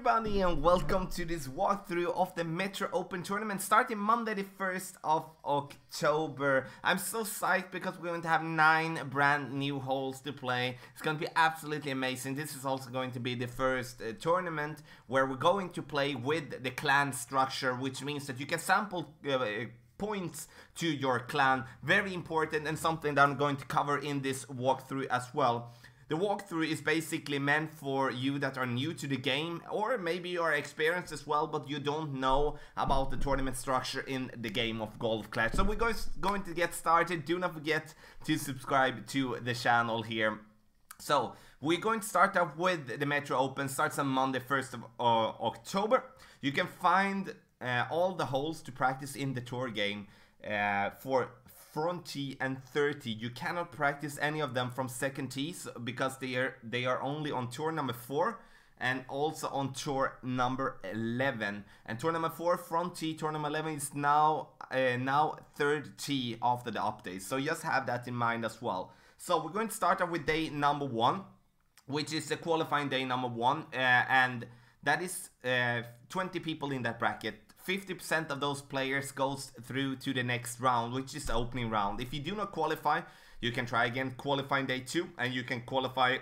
everybody, and welcome to this walkthrough of the Metro Open tournament starting Monday the 1st of October. I'm so psyched because we're going to have 9 brand new holes to play. It's going to be absolutely amazing. This is also going to be the first tournament where we're going to play with the clan structure, which means that you can sample points to your clan. Very important and something that I'm going to cover in this walkthrough as well. The walkthrough is basically meant for you that are new to the game, or maybe you are experienced as well, but you don't know about the tournament structure in the game of Golf Clash. So we're going to get started. Do not forget to subscribe to the channel here. So we're going to start off with the Metro Open. Starts on Monday 1st of October. You can find all the holes to practice in the tour game for front tee and third tee. You cannot practice any of them from second tees because they are only on tour number 4 and also on tour number 11. And tour number 4 front tee, tour number 11 is now third tee after the update. So just have that in mind as well. So we're going to start off with day number 1, which is the qualifying day number 1, and that is 20 people in that bracket. 50% of those players goes through to the next round, which is the opening round. If you do not qualify, you can try again qualifying day 2, and you can qualify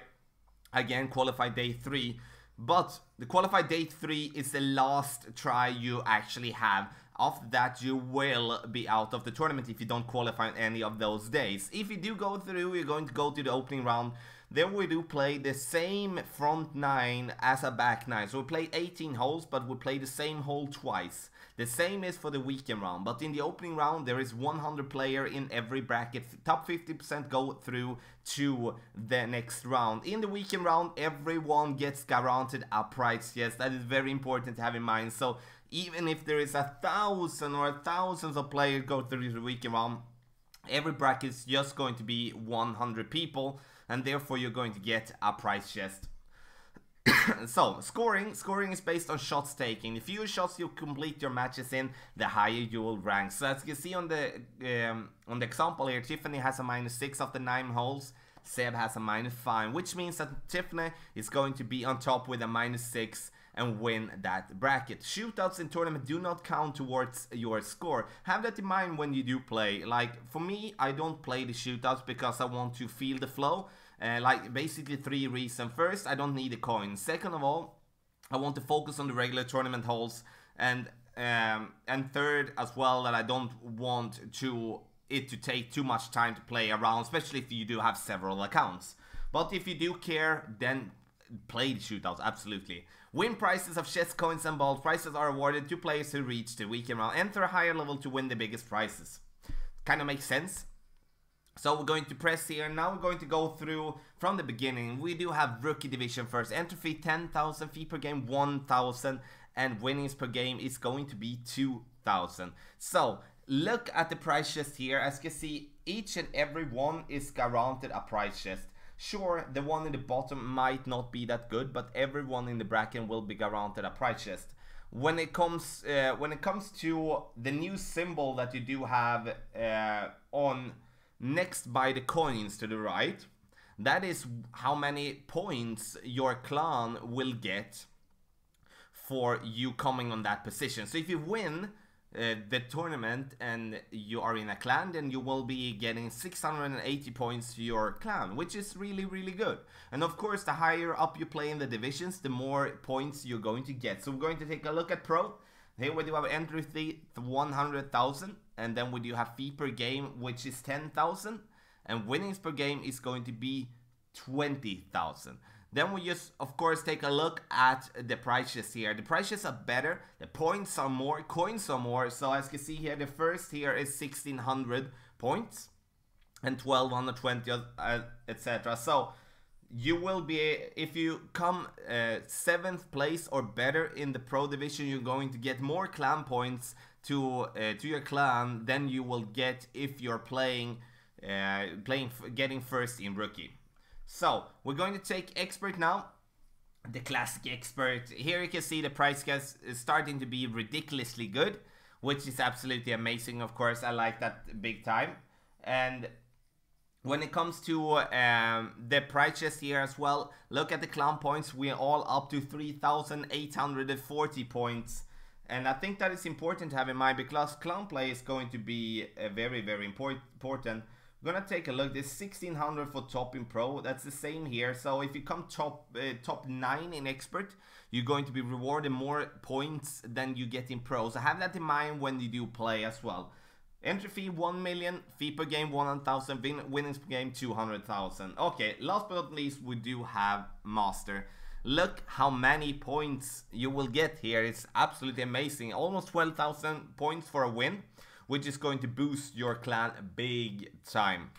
again day 3. But the qualified day 3 is the last try you actually have. After that, you will be out of the tournament if you don't qualify any of those days. If you do go through, you're going to go to the opening round. Then we do play the same front 9 as a back 9. So we play 18 holes, but we play the same hole twice. The same is for the weekend round, but in the opening round there is 100 player in every bracket. Top 50% go through to the next round. In the weekend round, everyone gets guaranteed a prize. Yes, that is very important to have in mind. So even if there is 1,000 or thousands of players go through the weekend round, every bracket is just going to be 100 people, and therefore you're going to get a prize chest. So, scoring is based on shots taken. The fewer shots you complete your matches in, the higher you will rank. So as you can see on the example here, Tiffany has a -6 of the 9 holes. Seb has a -5, which means that Tiffany is going to be on top with a -6 and win that bracket. Shootouts in tournament do not count towards your score. Have that in mind when you do play. Like, for me, I don't play the shootouts because I want to feel the flow. Like, basically 3 reasons. First, I don't need a coin. Second of all, I want to focus on the regular tournament holes. And third as well, that I don't want it to take too much time to play around, especially if you do have several accounts. But if you do care, then play the shootouts, absolutely. Win prizes of chess, coins and balls. Prizes are awarded to players who reach the weekend round. Enter a higher level to win the biggest prizes. Kind of makes sense. So we're going to press here. Now we're going to go through from the beginning. We do have rookie division first. Entry fee 10,000, fee per game 1,000, and winnings per game is going to be 2,000. So look at the prize chest here. As you can see, each and every one is guaranteed a prize chest. Sure, the one in the bottom might not be that good, but everyone in the bracket will be guaranteed a prize chest. When it comes to the new symbol that you do have on next by the coins to the right, that is how many points your clan will get for you coming on that position. So if you win the tournament and you are in a clan, then you will be getting 680 points to your clan, which is really, really good. And of course, the higher up you play in the divisions, the more points you're going to get. So we're going to take a look at pro. Here we do have entry fee 100,000, and then we do have fee per game, which is 10,000, and winnings per game is going to be 20,000. Then we just, of course, take a look at the prices here. The prices are better, the points are more, coins are more. So as you can see here, the first here is 1,600 points and 1,220, etc. So you will be, if you come 7th place or better in the pro division, you're going to get more clan points to your clan than you will get if you're getting first in rookie. So we're going to take expert now, the classic expert. Here you can see the price is starting to be ridiculously good, which is absolutely amazing. Of course, I like that big time. And When it comes to the prices here as well, look at the clown points. We're all up to 3,840 points. And I think that is important to have in mind because clown play is going to be very, very important. We're gonna take a look. There's 1600 for top in pro. That's the same here. So if you come top 9 in expert, you're going to be rewarded more points than you get in pro. So have that in mind when you do play as well. Entry fee 1 million, fee per game 100,000, winnings per game 200,000. Okay, last but not least, we do have master. Look how many points you will get here. It's absolutely amazing. Almost 12,000 points for a win, which is going to boost your clan big time.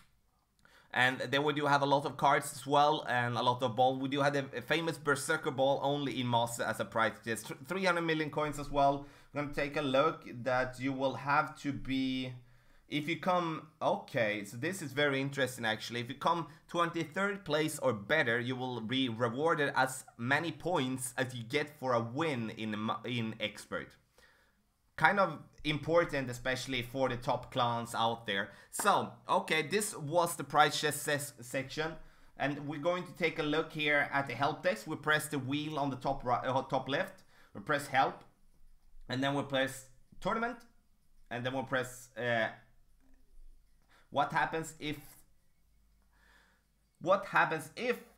And then we do have a lot of cards as well, and a lot of ball. We do have the famous Berserker ball only in Master as a prize. There's 300 million coins as well. I'm gonna take a look that you will have to be, if you come, okay, so this is very interesting actually. If you come 23rd place or better, you will be rewarded as many points as you get for a win in expert. Kind of important, especially for the top clans out there. So, okay, this was the price chest section, and we're going to take a look here at the help desk. We press the wheel on the top right, top left. We press help, and then we press tournament, and then we'll press what happens if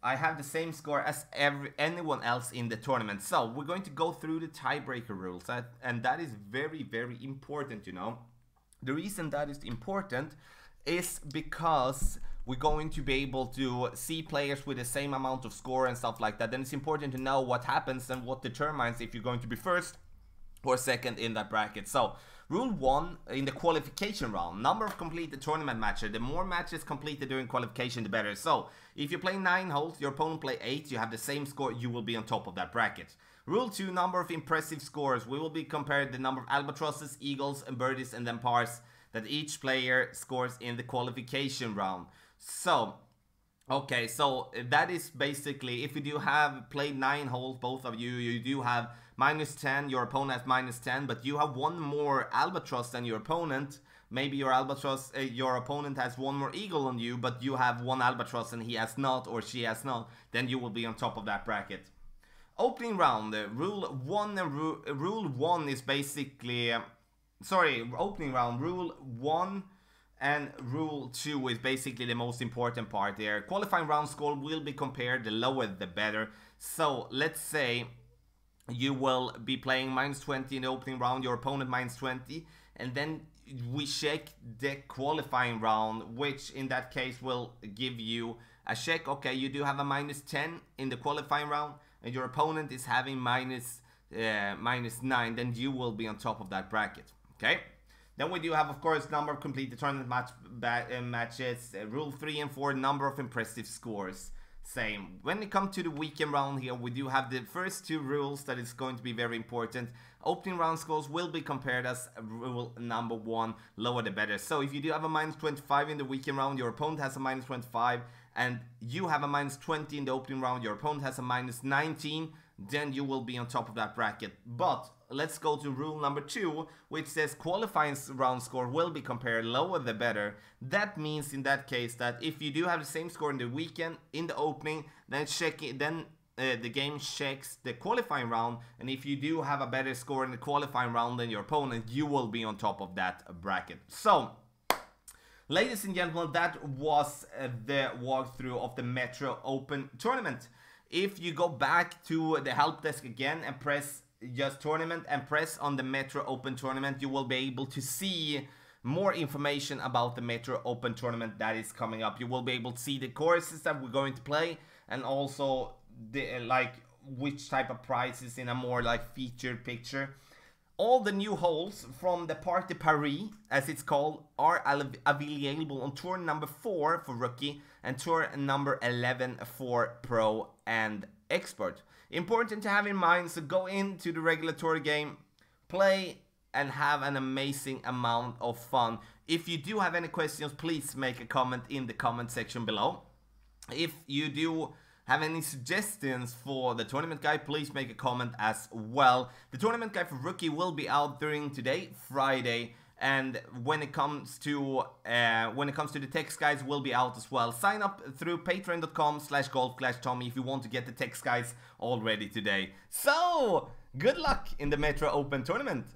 I have the same score as anyone else in the tournament. So we're going to go through the tiebreaker rules, and that is very, very important, you know. The reason that is important is because we're going to be able to see players with the same amount of score and stuff like that. Then it's important to know what happens and what determines if you're going to be first or second in that bracket. So rule 1 in the qualification round, number of completed tournament matches. The more matches completed during qualification, the better. So if you play 9 holes, your opponent play 8, you have the same score, you will be on top of that bracket. Rule 2, number of impressive scores. We will be compared the number of albatrosses, eagles, and birdies, and then pars that each player scores in the qualification round. So okay, so that is basically, if you do have played 9 holes, both of you, you do have -10, your opponent has -10, but you have one more albatross than your opponent. Maybe your albatross, your opponent has one more eagle on you, but you have one albatross and he has not, or she has not, then you will be on top of that bracket. Opening round, rule 1 is basically, opening round, rule 1 and rule 2 is basically the most important part there. Qualifying round score will be compared, the lower the better. So let's say you will be playing -20 in the opening round, your opponent -20, and then we check the qualifying round, which in that case will give you a check. Okay, you do have a -10 in the qualifying round, and your opponent is having -9, then you will be on top of that bracket. Okay. Then we do have, of course, number of completed tournament matches. Rule 3 and 4, number of impressive scores. Same. When it comes to the weekend round here, we do have the first 2 rules that is going to be very important. Opening round scores will be compared as rule number 1, lower the better. So if you do have a -25 in the weekend round, your opponent has a -25, and you have a -20 in the opening round, your opponent has a -19, then you will be on top of that bracket. But let's go to rule number 2, which says qualifying round score will be compared, lower the better. That means in that case that if you do have the same score in the weekend, in the opening, then the game checks the qualifying round, and if you do have a better score in the qualifying round than your opponent, you will be on top of that bracket. So, ladies and gentlemen, that was the walkthrough of the Metro Open Tournament. If you go back to the help desk again and press just tournament and press on the Metro Open Tournament, you will be able to see more information about the Metro Open Tournament that is coming up. You will be able to see the courses that we're going to play, and also the which type of prizes in a more featured picture. All the new holes from the Parc de Paris, as it's called, are available on tour number 4 for rookie and tour number 11 for pro and expert. Important to have in mind, so go into the regular tour game, play, and have an amazing amount of fun. If you do have any questions, please make a comment in the comment section below. If you do have any suggestions for the tournament guide, please make a comment as well. The tournament guide for rookie will be out during today, Friday, And when it comes to the text guides, will be out as well. Sign up through patreon.com/golfclashtommy if you want to get the text guides already today. So good luck in the Metro Open tournament.